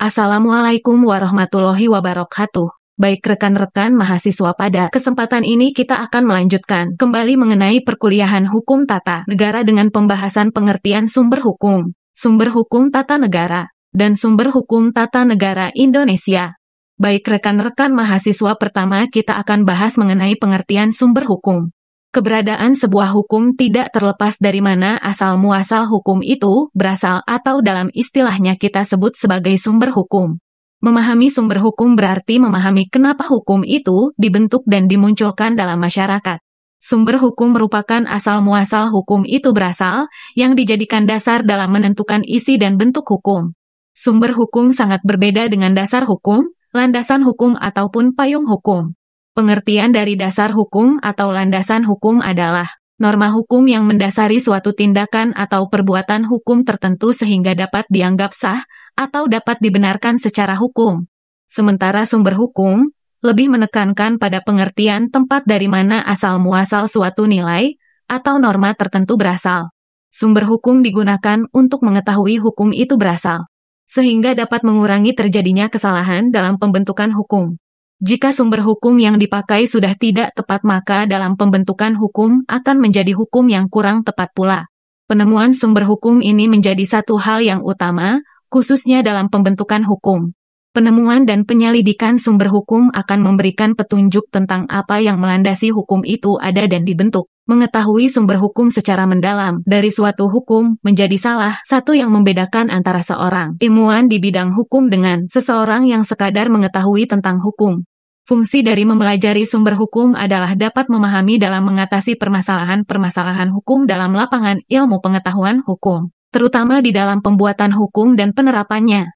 Assalamualaikum warahmatullahi wabarakatuh. Baik rekan-rekan mahasiswa, pada kesempatan ini kita akan melanjutkan kembali mengenai perkuliahan hukum tata negara dengan pembahasan pengertian sumber hukum tata negara, dan sumber hukum tata negara Indonesia. Baik rekan-rekan mahasiswa, pertama kita akan bahas mengenai pengertian sumber hukum. Keberadaan sebuah hukum tidak terlepas dari mana asal-muasal hukum itu berasal atau dalam istilahnya kita sebut sebagai sumber hukum. Memahami sumber hukum berarti memahami kenapa hukum itu dibentuk dan dimunculkan dalam masyarakat. Sumber hukum merupakan asal-muasal hukum itu berasal, yang dijadikan dasar dalam menentukan isi dan bentuk hukum. Sumber hukum sangat berbeda dengan dasar hukum, landasan hukum ataupun payung hukum. Pengertian dari dasar hukum atau landasan hukum adalah norma hukum yang mendasari suatu tindakan atau perbuatan hukum tertentu sehingga dapat dianggap sah atau dapat dibenarkan secara hukum. Sementara sumber hukum lebih menekankan pada pengertian tempat dari mana asal-muasal suatu nilai atau norma tertentu berasal. Sumber hukum digunakan untuk mengetahui hukum itu berasal, sehingga dapat mengurangi terjadinya kesalahan dalam pembentukan hukum. Jika sumber hukum yang dipakai sudah tidak tepat, maka dalam pembentukan hukum akan menjadi hukum yang kurang tepat pula. Penemuan sumber hukum ini menjadi satu hal yang utama, khususnya dalam pembentukan hukum. Penemuan dan penyelidikan sumber hukum akan memberikan petunjuk tentang apa yang melandasi hukum itu ada dan dibentuk. Mengetahui sumber hukum secara mendalam dari suatu hukum menjadi salah satu yang membedakan antara seorang ilmuwan di bidang hukum dengan seseorang yang sekadar mengetahui tentang hukum. Fungsi dari mempelajari sumber hukum adalah dapat memahami dalam mengatasi permasalahan-permasalahan hukum dalam lapangan ilmu pengetahuan hukum, terutama di dalam pembuatan hukum dan penerapannya.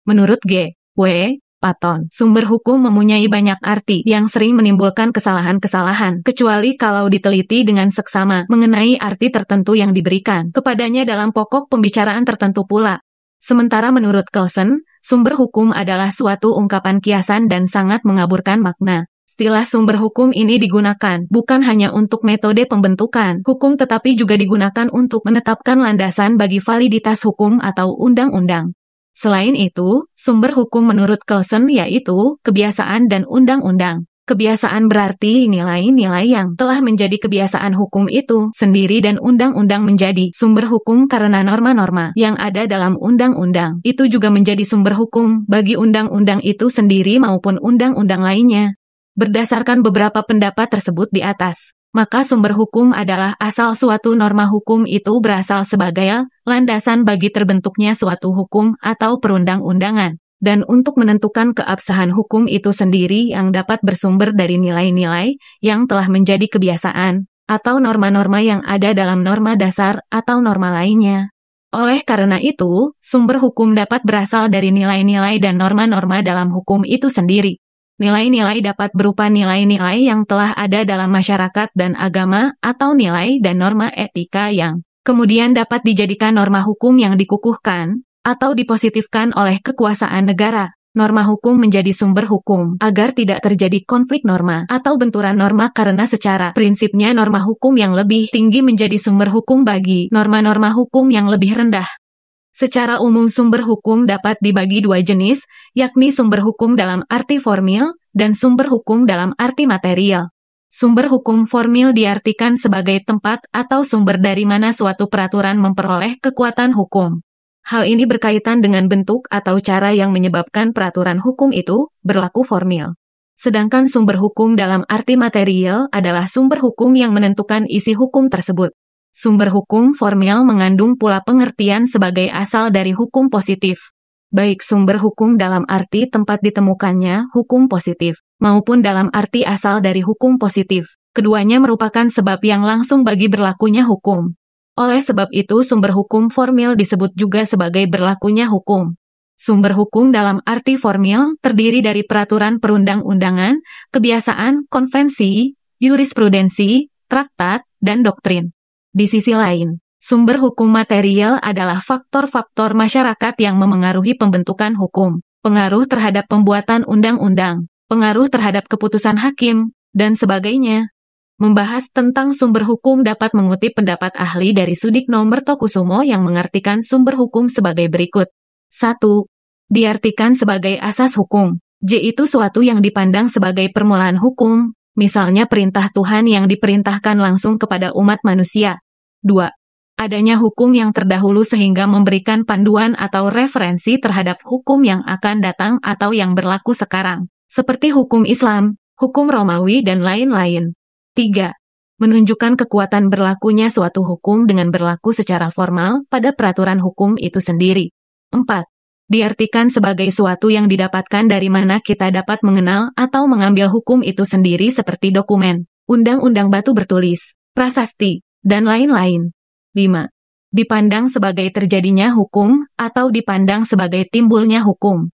Menurut G. W. Patton, sumber hukum mempunyai banyak arti yang sering menimbulkan kesalahan-kesalahan, kecuali kalau diteliti dengan seksama mengenai arti tertentu yang diberikan kepadanya dalam pokok pembicaraan tertentu pula. Sementara menurut Kelsen, sumber hukum adalah suatu ungkapan kiasan dan sangat mengaburkan makna. Istilah sumber hukum ini digunakan bukan hanya untuk metode pembentukan hukum tetapi juga digunakan untuk menetapkan landasan bagi validitas hukum atau undang-undang. Selain itu, sumber hukum menurut Kelsen yaitu kebiasaan dan undang-undang. Kebiasaan berarti nilai-nilai yang telah menjadi kebiasaan hukum itu sendiri, dan undang-undang menjadi sumber hukum karena norma-norma yang ada dalam undang-undang itu juga menjadi sumber hukum bagi undang-undang itu sendiri maupun undang-undang lainnya. Berdasarkan beberapa pendapat tersebut di atas, maka sumber hukum adalah asal suatu norma hukum itu berasal sebagai landasan bagi terbentuknya suatu hukum atau perundang-undangan. Dan untuk menentukan keabsahan hukum itu sendiri yang dapat bersumber dari nilai-nilai yang telah menjadi kebiasaan, atau norma-norma yang ada dalam norma dasar atau norma lainnya. Oleh karena itu, sumber hukum dapat berasal dari nilai-nilai dan norma-norma dalam hukum itu sendiri. Nilai-nilai dapat berupa nilai-nilai yang telah ada dalam masyarakat dan agama, atau nilai dan norma etika yang kemudian dapat dijadikan norma hukum yang dikukuhkan atau dipositifkan oleh kekuasaan negara. Norma hukum menjadi sumber hukum agar tidak terjadi konflik norma atau benturan norma, karena secara prinsipnya norma hukum yang lebih tinggi menjadi sumber hukum bagi norma-norma hukum yang lebih rendah. Secara umum sumber hukum dapat dibagi dua jenis, yakni sumber hukum dalam arti formil dan sumber hukum dalam arti material. Sumber hukum formil diartikan sebagai tempat atau sumber dari mana suatu peraturan memperoleh kekuatan hukum. Hal ini berkaitan dengan bentuk atau cara yang menyebabkan peraturan hukum itu berlaku formil. Sedangkan sumber hukum dalam arti material adalah sumber hukum yang menentukan isi hukum tersebut. Sumber hukum formil mengandung pula pengertian sebagai asal dari hukum positif. Baik sumber hukum dalam arti tempat ditemukannya hukum positif, maupun dalam arti asal dari hukum positif. Keduanya merupakan sebab yang langsung bagi berlakunya hukum. Oleh sebab itu sumber hukum formil disebut juga sebagai berlakunya hukum. Sumber hukum dalam arti formil terdiri dari peraturan perundang-undangan, kebiasaan, konvensi, jurisprudensi, traktat, dan doktrin. Di sisi lain, sumber hukum material adalah faktor-faktor masyarakat yang memengaruhi pembentukan hukum, pengaruh terhadap pembuatan undang-undang, pengaruh terhadap keputusan hakim, dan sebagainya. Membahas tentang sumber hukum dapat mengutip pendapat ahli dari Sudikno Mertokusumo yang mengartikan sumber hukum sebagai berikut. 1. diartikan sebagai asas hukum. J itu suatu yang dipandang sebagai permulaan hukum, misalnya perintah Tuhan yang diperintahkan langsung kepada umat manusia. 2. Adanya hukum yang terdahulu sehingga memberikan panduan atau referensi terhadap hukum yang akan datang atau yang berlaku sekarang, seperti hukum Islam, hukum Romawi dan lain-lain. 3. Menunjukkan kekuatan berlakunya suatu hukum dengan berlaku secara formal pada peraturan hukum itu sendiri. 4. Diartikan sebagai suatu yang didapatkan dari mana kita dapat mengenal atau mengambil hukum itu sendiri seperti dokumen, undang-undang batu bertulis, prasasti, dan lain-lain. 5. Dipandang sebagai terjadinya hukum atau dipandang sebagai timbulnya hukum.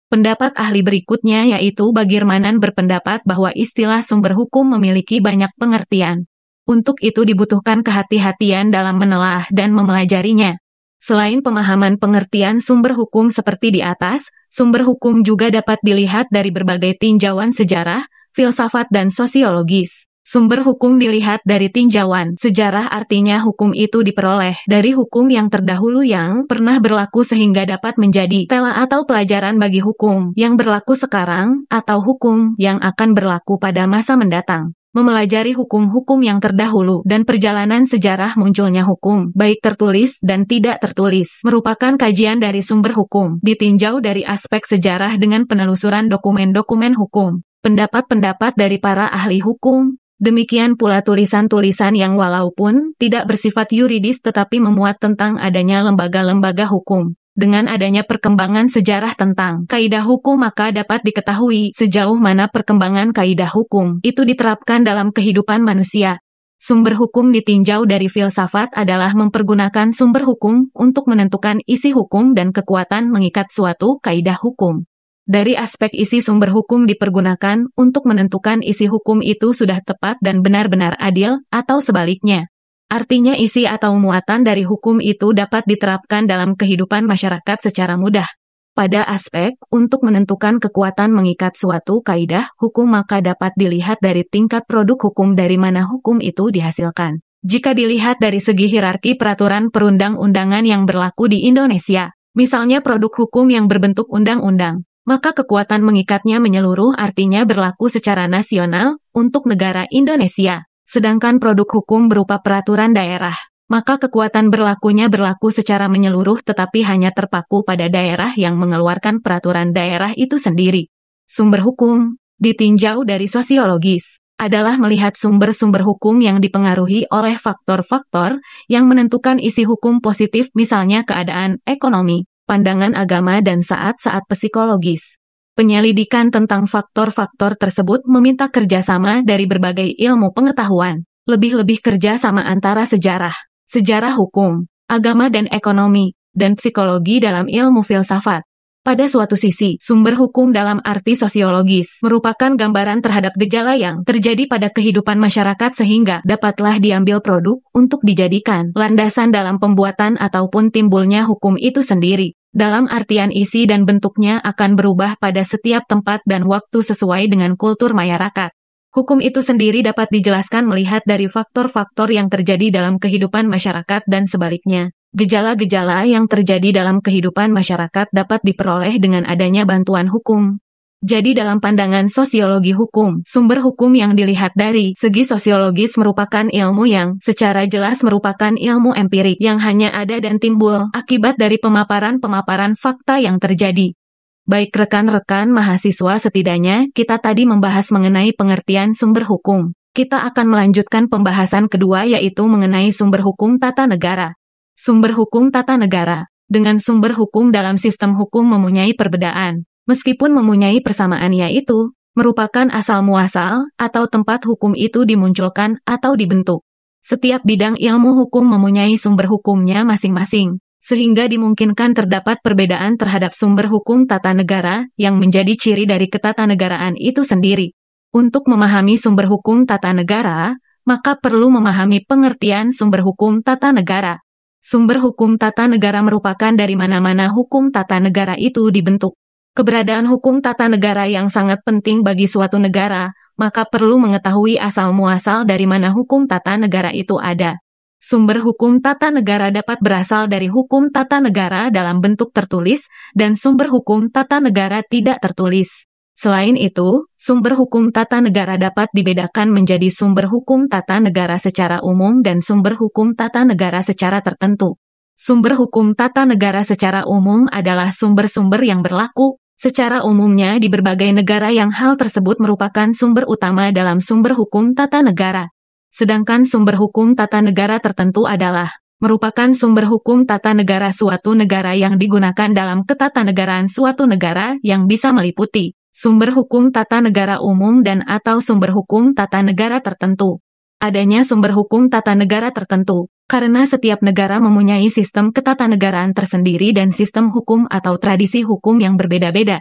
Pendapat ahli berikutnya yaitu Bagirmanan berpendapat bahwa istilah sumber hukum memiliki banyak pengertian. Untuk itu dibutuhkan kehati-hatian dalam menelaah dan mempelajarinya. Selain pemahaman pengertian sumber hukum seperti di atas, sumber hukum juga dapat dilihat dari berbagai tinjauan sejarah, filsafat dan sosiologis. Sumber hukum dilihat dari tinjauan sejarah artinya hukum itu diperoleh dari hukum yang terdahulu yang pernah berlaku sehingga dapat menjadi tela atau pelajaran bagi hukum yang berlaku sekarang atau hukum yang akan berlaku pada masa mendatang. Mempelajari hukum-hukum yang terdahulu dan perjalanan sejarah munculnya hukum, baik tertulis dan tidak tertulis, merupakan kajian dari sumber hukum, ditinjau dari aspek sejarah dengan penelusuran dokumen-dokumen hukum, pendapat-pendapat dari para ahli hukum. Demikian pula tulisan-tulisan yang walaupun tidak bersifat yuridis tetapi memuat tentang adanya lembaga-lembaga hukum. Dengan adanya perkembangan sejarah tentang kaidah hukum maka dapat diketahui sejauh mana perkembangan kaidah hukum itu diterapkan dalam kehidupan manusia. Sumber hukum ditinjau dari filsafat adalah mempergunakan sumber hukum untuk menentukan isi hukum dan kekuatan mengikat suatu kaidah hukum. Dari aspek isi sumber hukum dipergunakan untuk menentukan isi hukum itu sudah tepat dan benar-benar adil atau sebaliknya. Artinya isi atau muatan dari hukum itu dapat diterapkan dalam kehidupan masyarakat secara mudah. Pada aspek untuk menentukan kekuatan mengikat suatu kaidah hukum maka dapat dilihat dari tingkat produk hukum dari mana hukum itu dihasilkan. Jika dilihat dari segi hierarki peraturan perundang-undangan yang berlaku di Indonesia, misalnya produk hukum yang berbentuk undang-undang, maka kekuatan mengikatnya menyeluruh artinya berlaku secara nasional untuk negara Indonesia. Sedangkan produk hukum berupa peraturan daerah, maka kekuatan berlakunya berlaku secara menyeluruh tetapi hanya terpaku pada daerah yang mengeluarkan peraturan daerah itu sendiri. Sumber hukum, ditinjau dari sosiologis, adalah melihat sumber-sumber hukum yang dipengaruhi oleh faktor-faktor yang menentukan isi hukum positif misalnya keadaan ekonomi, pandangan agama dan saat-saat psikologis. Penyelidikan tentang faktor-faktor tersebut meminta kerjasama dari berbagai ilmu pengetahuan, lebih-lebih kerjasama antara sejarah, sejarah hukum, agama dan ekonomi, dan psikologi dalam ilmu filsafat. Pada suatu sisi, sumber hukum dalam arti sosiologis merupakan gambaran terhadap gejala yang terjadi pada kehidupan masyarakat sehingga dapatlah diambil produk untuk dijadikan landasan dalam pembuatan ataupun timbulnya hukum itu sendiri. Dalam artian isi dan bentuknya akan berubah pada setiap tempat dan waktu sesuai dengan kultur masyarakat. Hukum itu sendiri dapat dijelaskan melihat dari faktor-faktor yang terjadi dalam kehidupan masyarakat dan sebaliknya. Gejala-gejala yang terjadi dalam kehidupan masyarakat dapat diperoleh dengan adanya bantuan hukum. Jadi dalam pandangan sosiologi hukum, sumber hukum yang dilihat dari segi sosiologis merupakan ilmu yang secara jelas merupakan ilmu empirik yang hanya ada dan timbul akibat dari pemaparan-pemaparan fakta yang terjadi. Baik rekan-rekan mahasiswa, setidaknya kita tadi membahas mengenai pengertian sumber hukum. Kita akan melanjutkan pembahasan kedua yaitu mengenai sumber hukum tata negara. Sumber hukum tata negara dengan sumber hukum dalam sistem hukum mempunyai perbedaan. Meskipun mempunyai persamaan yaitu, merupakan asal-muasal atau tempat hukum itu dimunculkan atau dibentuk. Setiap bidang ilmu hukum mempunyai sumber hukumnya masing-masing, sehingga dimungkinkan terdapat perbedaan terhadap sumber hukum tata negara yang menjadi ciri dari ketatanegaraan itu sendiri. Untuk memahami sumber hukum tata negara, maka perlu memahami pengertian sumber hukum tata negara. Sumber hukum tata negara merupakan dari mana-mana hukum tata negara itu dibentuk. Keberadaan hukum tata negara yang sangat penting bagi suatu negara, maka perlu mengetahui asal-muasal dari mana hukum tata negara itu ada. Sumber hukum tata negara dapat berasal dari hukum tata negara dalam bentuk tertulis dan sumber hukum tata negara tidak tertulis. Selain itu, sumber hukum tata negara dapat dibedakan menjadi sumber hukum tata negara secara umum dan sumber hukum tata negara secara tertentu. Sumber hukum tata negara secara umum adalah sumber-sumber yang berlaku secara umumnya di berbagai negara yang hal tersebut merupakan sumber utama dalam sumber hukum tata negara. Sedangkan sumber hukum tata negara tertentu adalah merupakan sumber hukum tata negara suatu negara yang digunakan dalam ketatanegaraan suatu negara yang bisa meliputi sumber hukum tata negara umum dan atau sumber hukum tata negara tertentu. Adanya sumber hukum tata negara tertentu karena setiap negara mempunyai sistem ketatanegaraan tersendiri dan sistem hukum atau tradisi hukum yang berbeda-beda.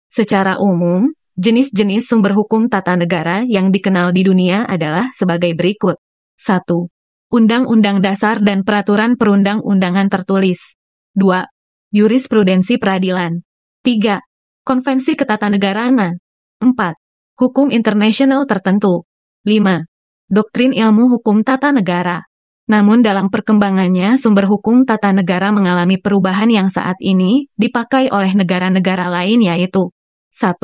Secara umum, jenis-jenis sumber hukum tata negara yang dikenal di dunia adalah sebagai berikut. 1. Undang-undang dasar dan peraturan perundang-undangan tertulis. 2. Jurisprudensi peradilan. 3. Konvensi ketatanegaraan. 4. Hukum internasional tertentu. 5. Doktrin ilmu hukum tata negara. Namun dalam perkembangannya sumber hukum tata negara mengalami perubahan yang saat ini dipakai oleh negara-negara lain yaitu 1.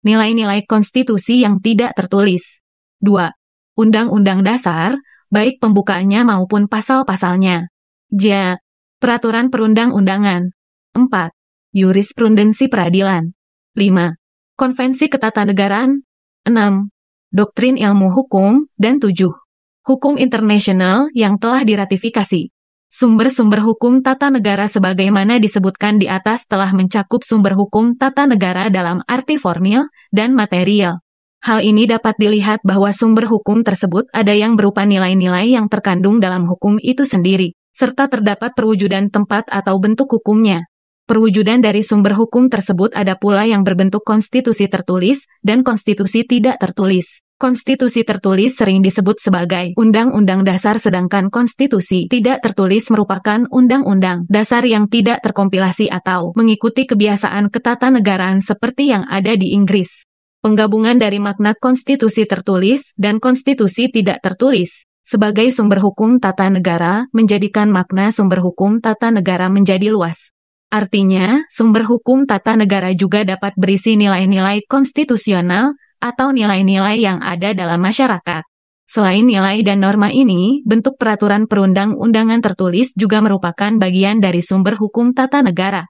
Nilai-nilai konstitusi yang tidak tertulis. 2. Undang-undang dasar, baik pembukaannya maupun pasal-pasalnya. J. Peraturan perundang-undangan. 4. Jurisprudensi peradilan. 5. Konvensi ketatanegaraan. 6. Doktrin ilmu hukum. Dan 7. Hukum internasional yang telah diratifikasi. Sumber-sumber hukum tata negara sebagaimana disebutkan di atas telah mencakup sumber hukum tata negara dalam arti formil dan material. Hal ini dapat dilihat bahwa sumber hukum tersebut ada yang berupa nilai-nilai yang terkandung dalam hukum itu sendiri, serta terdapat perwujudan tempat atau bentuk hukumnya. Perwujudan dari sumber hukum tersebut ada pula yang berbentuk konstitusi tertulis dan konstitusi tidak tertulis. Konstitusi tertulis sering disebut sebagai undang-undang dasar sedangkan konstitusi tidak tertulis merupakan undang-undang dasar yang tidak terkompilasi atau mengikuti kebiasaan ketatanegaraan seperti yang ada di Inggris. Penggabungan dari makna konstitusi tertulis dan konstitusi tidak tertulis sebagai sumber hukum tata negara menjadikan makna sumber hukum tata negara menjadi luas. Artinya, sumber hukum tata negara juga dapat berisi nilai-nilai konstitusional atau nilai-nilai yang ada dalam masyarakat. Selain nilai dan norma ini, bentuk peraturan perundang-undangan tertulis juga merupakan bagian dari sumber hukum tata negara.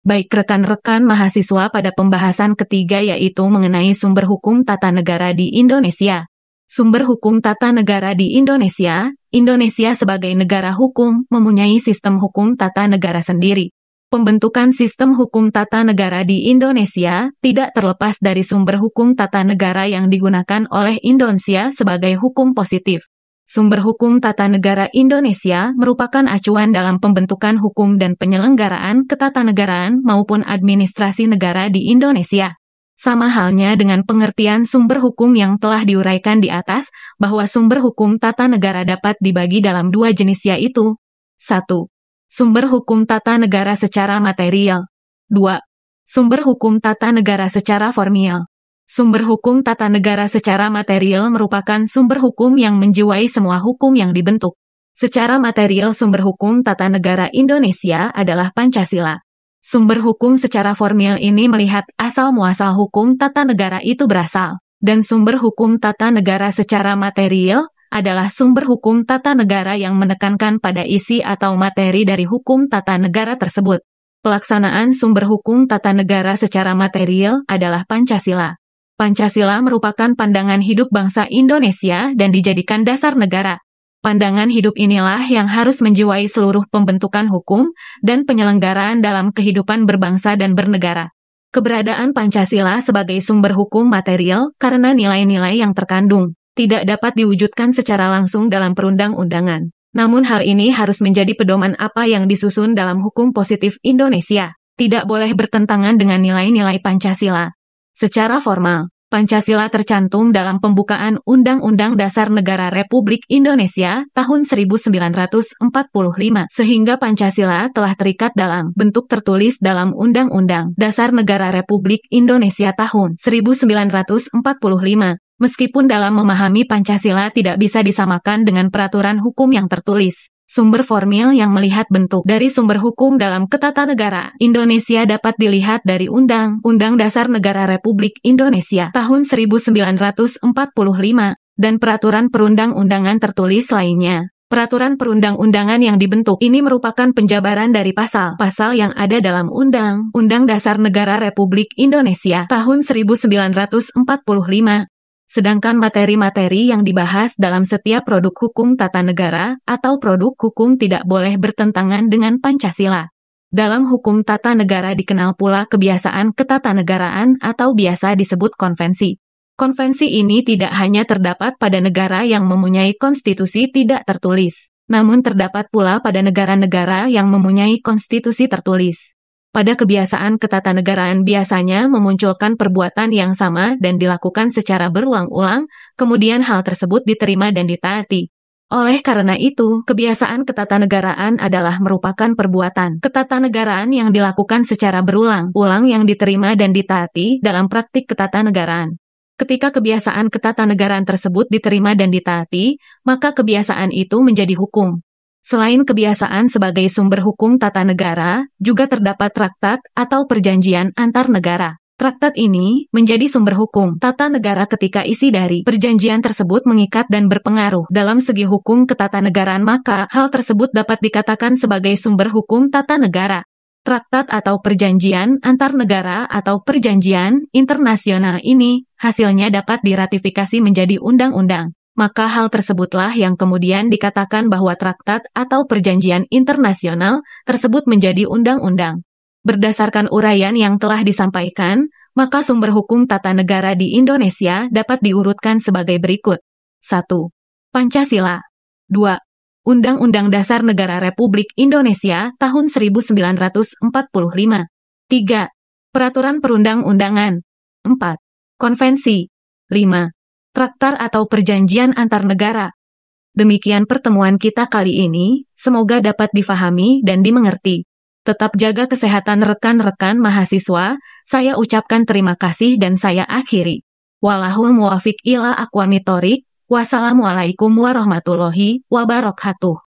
Baik rekan-rekan mahasiswa pada pembahasan ketiga yaitu mengenai sumber hukum tata negara di Indonesia. Sumber hukum tata negara di Indonesia, Indonesia sebagai negara hukum mempunyai sistem hukum tata negara sendiri. Pembentukan sistem hukum tata negara di Indonesia tidak terlepas dari sumber hukum tata negara yang digunakan oleh Indonesia sebagai hukum positif. Sumber hukum tata negara Indonesia merupakan acuan dalam pembentukan hukum dan penyelenggaraan ketatanegaraan maupun administrasi negara di Indonesia. Sama halnya dengan pengertian sumber hukum yang telah diuraikan di atas, bahwa sumber hukum tata negara dapat dibagi dalam dua jenis yaitu 1. Sumber hukum tata negara secara material. 2. Sumber hukum tata negara secara formil. Sumber hukum tata negara secara material merupakan sumber hukum yang menjiwai semua hukum yang dibentuk. Secara material sumber hukum tata negara Indonesia adalah Pancasila. Sumber hukum secara formil ini melihat asal-muasal hukum tata negara itu berasal. Dan sumber hukum tata negara secara material adalah sumber hukum tata negara yang menekankan pada isi atau materi dari hukum tata negara tersebut. Pelaksanaan sumber hukum tata negara secara material adalah Pancasila. Pancasila merupakan pandangan hidup bangsa Indonesia dan dijadikan dasar negara. Pandangan hidup inilah yang harus menjiwai seluruh pembentukan hukum dan penyelenggaraan dalam kehidupan berbangsa dan bernegara. Keberadaan Pancasila sebagai sumber hukum material karena nilai-nilai yang terkandung tidak dapat diwujudkan secara langsung dalam perundang-undangan. Namun hal ini harus menjadi pedoman apa yang disusun dalam hukum positif Indonesia. Tidak boleh bertentangan dengan nilai-nilai Pancasila. Secara formal, Pancasila tercantum dalam pembukaan Undang-Undang Dasar Negara Republik Indonesia tahun 1945, sehingga Pancasila telah terikat dalam bentuk tertulis dalam Undang-Undang Dasar Negara Republik Indonesia tahun 1945. Meskipun dalam memahami Pancasila tidak bisa disamakan dengan peraturan hukum yang tertulis, sumber formil yang melihat bentuk dari sumber hukum dalam Ketatanegaraan Indonesia dapat dilihat dari Undang-Undang Dasar Negara Republik Indonesia tahun 1945 dan peraturan perundang-undangan tertulis lainnya. Peraturan perundang-undangan yang dibentuk ini merupakan penjabaran dari pasal-pasal yang ada dalam Undang-Undang Dasar Negara Republik Indonesia tahun 1945. Sedangkan materi-materi yang dibahas dalam setiap produk hukum tata negara atau produk hukum tidak boleh bertentangan dengan Pancasila. Dalam hukum tata negara dikenal pula kebiasaan ketatanegaraan atau biasa disebut konvensi. Konvensi ini tidak hanya terdapat pada negara yang mempunyai konstitusi tidak tertulis, namun terdapat pula pada negara-negara yang mempunyai konstitusi tertulis. Pada kebiasaan ketatanegaraan biasanya memunculkan perbuatan yang sama dan dilakukan secara berulang-ulang, kemudian hal tersebut diterima dan ditaati. Oleh karena itu, kebiasaan ketatanegaraan adalah merupakan perbuatan ketatanegaraan yang dilakukan secara berulang-ulang yang diterima dan ditaati dalam praktik ketatanegaraan. Ketika kebiasaan ketatanegaraan tersebut diterima dan ditaati, maka kebiasaan itu menjadi hukum. Selain kebiasaan sebagai sumber hukum tata negara, juga terdapat traktat atau perjanjian antar negara. Traktat ini menjadi sumber hukum tata negara ketika isi dari perjanjian tersebut mengikat dan berpengaruh dalam segi hukum ketatanegaraan, maka hal tersebut dapat dikatakan sebagai sumber hukum tata negara. Traktat atau perjanjian antar negara atau perjanjian internasional ini hasilnya dapat diratifikasi menjadi undang-undang. Maka hal tersebutlah yang kemudian dikatakan bahwa traktat atau perjanjian internasional tersebut menjadi undang-undang. Berdasarkan uraian yang telah disampaikan, maka sumber hukum tata negara di Indonesia dapat diurutkan sebagai berikut. 1. Pancasila. 2. Undang-Undang Dasar Negara Republik Indonesia tahun 1945. 3. Peraturan Perundang-undangan. 4. Konvensi. 5. Traktat atau perjanjian antar negara. Demikian pertemuan kita kali ini, semoga dapat difahami dan dimengerti. Tetap jaga kesehatan rekan-rekan mahasiswa, saya ucapkan terima kasih dan saya akhiri. Wallahul muwafiq ila aqwamit thoriq. Wassalamualaikum warahmatullahi wabarakatuh.